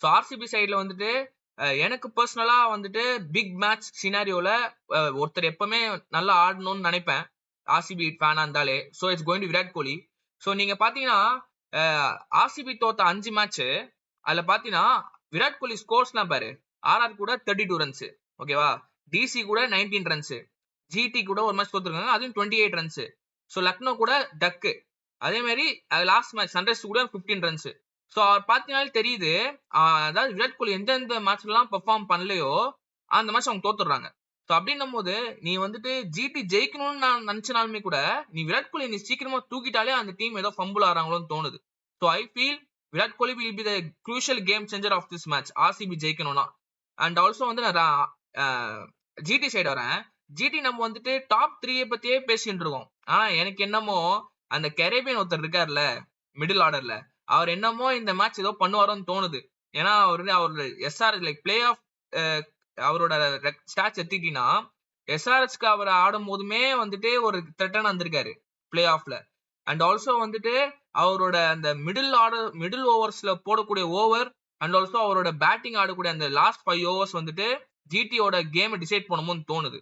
So RCB சைடில் வந்துட்டு எனக்கு பர்சனலா வந்துட்டு பிக் மேட்ச் சினாரியோல ஒருத்தர் எப்பவுமே நல்லா ஆடணும்னு நினைப்பேன் ஆர்சிபி ஃபேனா இருந்தாலே. So it's going to Virat Kohli. So நீங்க பாத்தீங்கன்னா ஆர்சிபி தோத்த 5 மேட்ச் அதுல பாத்தீங்கன்னா விராட் கோலி ஸ்கோர்ஸ்லாம் பாரு. ஆர்ஆர் கூட 32 ரன்ஸ், ஓகேவா, டிசி கூட 19 ரன்ஸ், ஜிடி கூட ஒரு மேட்ச் தோத்துருக்காங்க, அதுவும் 28 ரன்ஸ். ஸோ லக்னோ கூட டக்கு, அதே மாதிரி லாஸ்ட் மேட்ச் சன்ரைஸ் கூட 15 ரன்ஸ். ஸோ அவர் பார்த்தீங்கன்னாலே தெரியுது, அதாவது விராட் கோலி எந்தெந்த மேட்ச்லாம் பெர்ஃபார்ம் பண்ணலையோ அந்த மேட்ச் அவங்க தோத்துடுறாங்க. ஸோ அப்படின்னும் போது நீ வந்துட்டு ஜிடி ஜெயிக்கணும்னு நான் நினைச்சனாலுமே கூட நீ விராட் கோலி நீ சீக்கிரமா தூக்கிட்டாலே அந்த டீம் ஏதோ ஃபம்பிள் ஆறாங்களோன்னு தோணுது. So I feel Virat Kohli will be the crucial game changer of this match RCB ஜெயிக்கணும்னா. அண்ட் ஆல்சோ வந்து நான் ஜிடி சைடு வரேன். ஜிடி நம்ம வந்துட்டு டாப் 3 பத்தியே பேசிட்டு இருக்கோம். ஆனா எனக்கு என்னமோ அந்த கரேபியன் ஒருத்தர் இருக்காருல்ல மிடில் ஆர்டர்ல, அவர் என்னமோ இந்த மேட்ச் ஏதோ பண்ணுவாரோன்னு தோணுது. ஏன்னா அவரு எஸ்ஆர் லைக் பிளே ஆஃப் அவரோட ஸ்டாட்ஸ் எடுத்துக்கிட்டீங்கன்னா எஸ்ஆர்எஸ்க்கு அவர் ஆடும் போதுமே வந்துட்டு ஒரு த்ரெட்டனா வந்திருக்காரு பிளே ஆஃப்ல. அண்ட் ஆல்சோ வந்துட்டு அவரோட அந்த மிடில் ஓவர்ஸ்ல போடக்கூடிய ஓவர் அண்ட் ஆல்சோ அவரோட பேட்டிங் ஆடக்கூடிய அந்த லாஸ்ட் 5 ஓவர்ஸ் வந்துட்டு ஜிடியோட கேம் டிசைட் பண்ணுமோன்னு தோணுது.